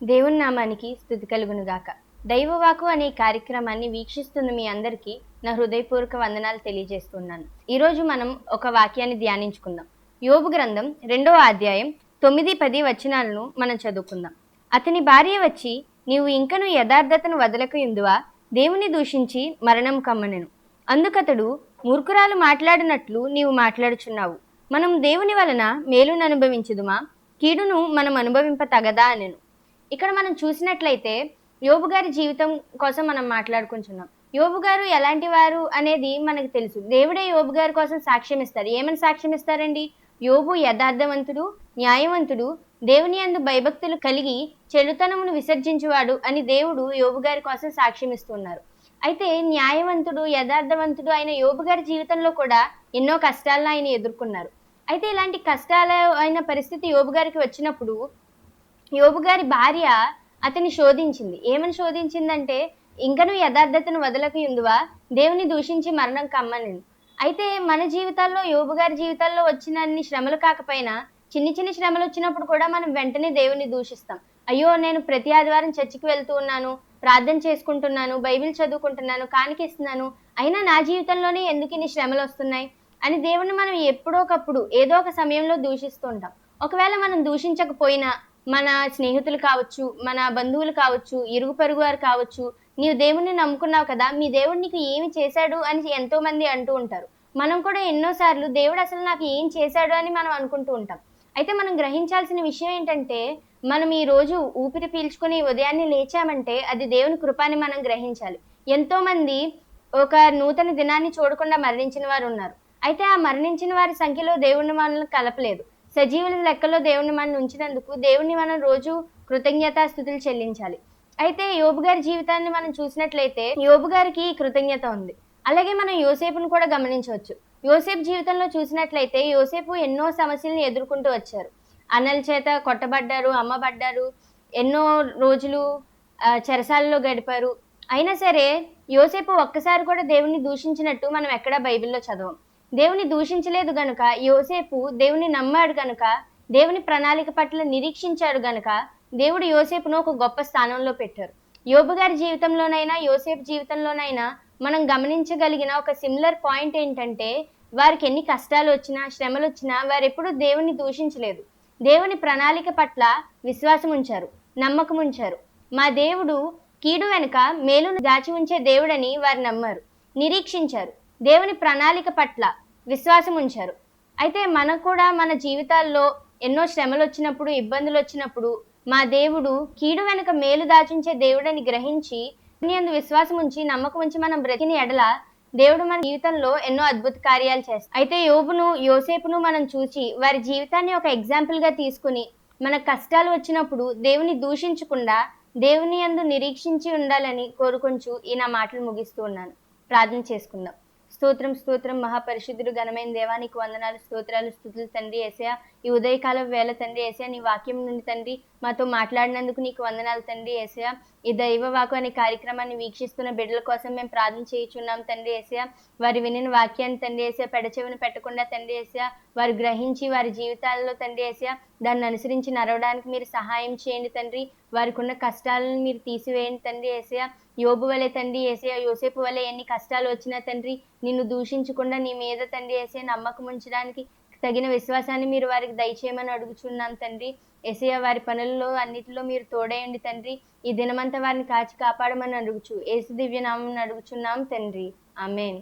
దేవుని నామానికి స్తుతి కలుగునుగాక. దైవవాకు అనే కార్యక్రమాన్ని వీక్షిస్తున్న మీ అందరికీ నా హృదయపూర్వక వందనాలు తెలియజేస్తున్నాను. ఈరోజు మనం ఒక వాక్యాన్ని ధ్యానించుకుందాం. యోబు గ్రంథం 2వ అధ్యాయం 9-10 వచనాలను మనం చదువుకుందాం. అతని భార్య వచ్చి, నీవు ఇంకను యథార్థతను వదలకయుందువా? దేవుని దూషించి మరణం కమ్మనెను. అందుకతడు, మూర్ఖురాలు మాట్లాడినట్లు నీవు మాట్లాడుచున్నావు. మనం దేవుని వలన మేలును అనుభవించుదుమా? కీడును మనం అనుభవింప తగదా అనెను. ఇక్కడ మనం చూసినట్లయితే యోబు గారి జీవితం కోసం మనం మాట్లాడుకుంటున్నాం. యోబు గారు ఎలాంటి వారు అనేది మనకు తెలుసు. దేవుడే యోబు గారి కోసం సాక్ష్యం ఇస్తారు. ఏమని సాక్ష్యం ఇస్తారండి? యోబు యథార్థవంతుడు, న్యాయవంతుడు, దేవుని యందు భయభక్తులు కలిగి చెడుతనమును విసర్జించువాడు అని దేవుడు యోబు గారి కోసం సాక్ష్యం ఇస్తున్నారు. అయితే న్యాయవంతుడు, యథార్థవంతుడు అయిన యోబు గారి జీవితంలో కూడా ఎన్నో కష్టాలను ఆయన ఎదుర్కొన్నారు. అయితే ఇలాంటి కష్టాల అయిన పరిస్థితి యోబు గారికి వచ్చినప్పుడు యోబు గారి భార్య అతన్ని శోధించింది. ఏమని శోధించిందంటే, ఇంకను యథార్థతను వదలకయుందువా? దేవుని దూషించి మరణం కమ్మనెను. అయితే మన జీవితాల్లో, యోబు గారి జీవితాల్లో వచ్చినన్ని శ్రమలు కాకపోయినా చిన్ని చిన్ని శ్రమలు వచ్చినప్పుడు కూడా మనం వెంటనే దేవుని దూషిస్తాం. అయ్యో, నేను ప్రతి ఆదివారం చర్చికి వెళ్తూ ఉన్నాను, ప్రార్థన చేసుకుంటున్నాను, బైబిల్ చదువుకుంటున్నాను, కానికిస్తున్నాను, అయినా నా జీవితంలోనే ఎందుకు ఇన్ని శ్రమలు వస్తున్నాయి అని దేవుని మనం ఎప్పుడోకప్పుడు ఏదో ఒక సమయంలో దూషిస్తూ ఉంటాం. ఒకవేళ మనం దూషించకపోయినా మన స్నేహితులు కావచ్చు, మన బంధువులు కావచ్చు, ఇరుగు పొరుగు వారు కావచ్చు, నీవు దేవుణ్ణి నమ్ముకున్నావు కదా, మీ దేవుడు నీకు ఏమి చేశాడు అని ఎంతో మంది అంటూ ఉంటారు. మనం కూడా ఎన్నోసార్లు దేవుడు అసలు నాకు ఏం చేశాడు అని మనం అనుకుంటూ ఉంటాం. అయితే మనం గ్రహించాల్సిన విషయం ఏంటంటే, మనం ఈ రోజు ఊపిరి పీల్చుకుని ఉదయాన్నే లేచామంటే అది దేవుని కృప అని మనం గ్రహించాలి. ఎంతో మంది ఒక నూతన దినాన్ని చూడకుండా మరణించిన వారు ఉన్నారు. అయితే ఆ మరణించిన వారి సంఖ్యలో దేవుడిని మనల్ని కలపలేదు. సజీవుల లెక్కలో దేవుణ్ణి మనం ఉంచినందుకు దేవుణ్ణి మనం రోజు కృతజ్ఞతాస్తుతులు చెల్లించాలి. అయితే యోబు గారి జీవితాన్ని మనం చూసినట్లయితే యోబు గారికి కృతజ్ఞత ఉంది. అలాగే మనం యోసేపును కూడా గమనించవచ్చు. యోసేపు జీవితంలో చూసినట్లయితే యోసేపు ఎన్నో సమస్యలను ఎదుర్కొంటూ వచ్చారు. అన్నల చేత కొట్టబడ్డారు, అమ్మబడ్డారు, ఎన్నో రోజులు చెరసాలలో గడిపారు. అయినా సరే యోసేపు ఒక్కసారి కూడా దేవుణ్ణి దూషించినట్టు మనం ఎక్కడా బైబిల్లో చదవం. దేవుని దూషించలేదు గనుక, యోసేపు దేవుని నమ్మాడు గనుక, దేవుని ప్రణాళిక పట్ల నిరీక్షించాడు గనుక దేవుడు యోసేపును ఒక గొప్ప స్థానంలో పెట్టారు. యోబు గారి జీవితంలోనైనా యోసేపు జీవితంలోనైనా మనం గమనించగలిగిన ఒక సిమిలర్ పాయింట్ ఏంటంటే, వారికి ఎన్ని కష్టాలు వచ్చినా, శ్రమలు వచ్చినా వారు ఎప్పుడూ దేవుని దూషించలేదు. దేవుని ప్రణాళిక పట్ల విశ్వాసం ఉంచారు, నమ్మకం ఉంచారు. మా దేవుడు కీడు వెనుక మేలును దాచి ఉంచే దేవుడని వారు నమ్మారు, నిరీక్షించారు. దేవుని ప్రణాళిక పట్ల విశ్వాసం ఉంచారు. అయితే మనకు కూడా మన జీవితాల్లో ఎన్నో శ్రమలు వచ్చినప్పుడు, ఇబ్బందులు వచ్చినప్పుడు మా దేవుడు కీడు వెనుక మేలు దాచుంచే దేవుడని గ్రహించి యందు విశ్వాసం ఉంచి, నమ్మకం ఉంచి మనం బ్రతికిన ఎడల దేవుడు మన జీవితంలో ఎన్నో అద్భుత కార్యాలు చేస్తారు. అయితే యోబును, యోసేపును మనం చూసి వారి జీవితాన్ని ఒక ఎగ్జాంపుల్ గా తీసుకుని మన కష్టాలు వచ్చినప్పుడు దేవుని దూషించకుండా దేవుని యందు నిరీక్షించి ఉండాలని కోరుకొంచు ఈ నా మాటలు ముగిస్తూ ఉన్నాను. ప్రార్థన చేసుకుందాం. స్తోత్రం స్తోత్రం మహాపరిశుద్ధుడు ఘనమైన దేవానికి వందనాలు, స్తోత్రాలు, స్తుతులు తండ్రి యేసయ్య. ఈ ఉదయకాల వేళ తండ్రి యేసయ్య, నీ వాక్యం నుండి తండ్రి మాతో మాట్లాడినందుకు నీకు వందనాలు తండ్రి యేసయ్య. ఈ దైవవాకు అనే కార్యక్రమాన్ని వీక్షిస్తున్న బిడ్డల కోసం మేము ప్రార్థన చేయుచున్నాం తండ్రి యేసయ్య. వారి వినిన వాక్యాన్ని తండ్రి యేసయ్య పెడచెవిని పెట్టకుండా తండ్రి యేసయ్య వారు గ్రహించి వారి జీవితాల్లో తండ్రి యేసయ్య దాన్ని అనుసరించి నడవడానికి మీరు సహాయం చేయండి తండ్రి. వారికి ఉన్న కష్టాలను మీరు తీసివేయండి తండ్రి యేసయ్య. యోబు వలె తండ్రి యేసయ్య, యోసేపు వలె ఎన్ని కష్టాలు వచ్చినా తండ్రి నిన్ను దూషించకుండా నీ మీద తండ్రి యేసయ్య నమ్మకం ఉంచడానికి తగిన విశ్వాసాన్ని మీరు వారికి దయచేయమని అడుగుచున్నాం తండ్రి యేసయ్య. వారి పనుల్లో అన్నిటిలో మీరు తోడేయండి తండ్రి. ఈ దినమంతా వారిని కాచి కాపాడమని అడుగుచు యేసు దివ్య నామం అడుగుచున్నాం తండ్రి. ఆమేన్.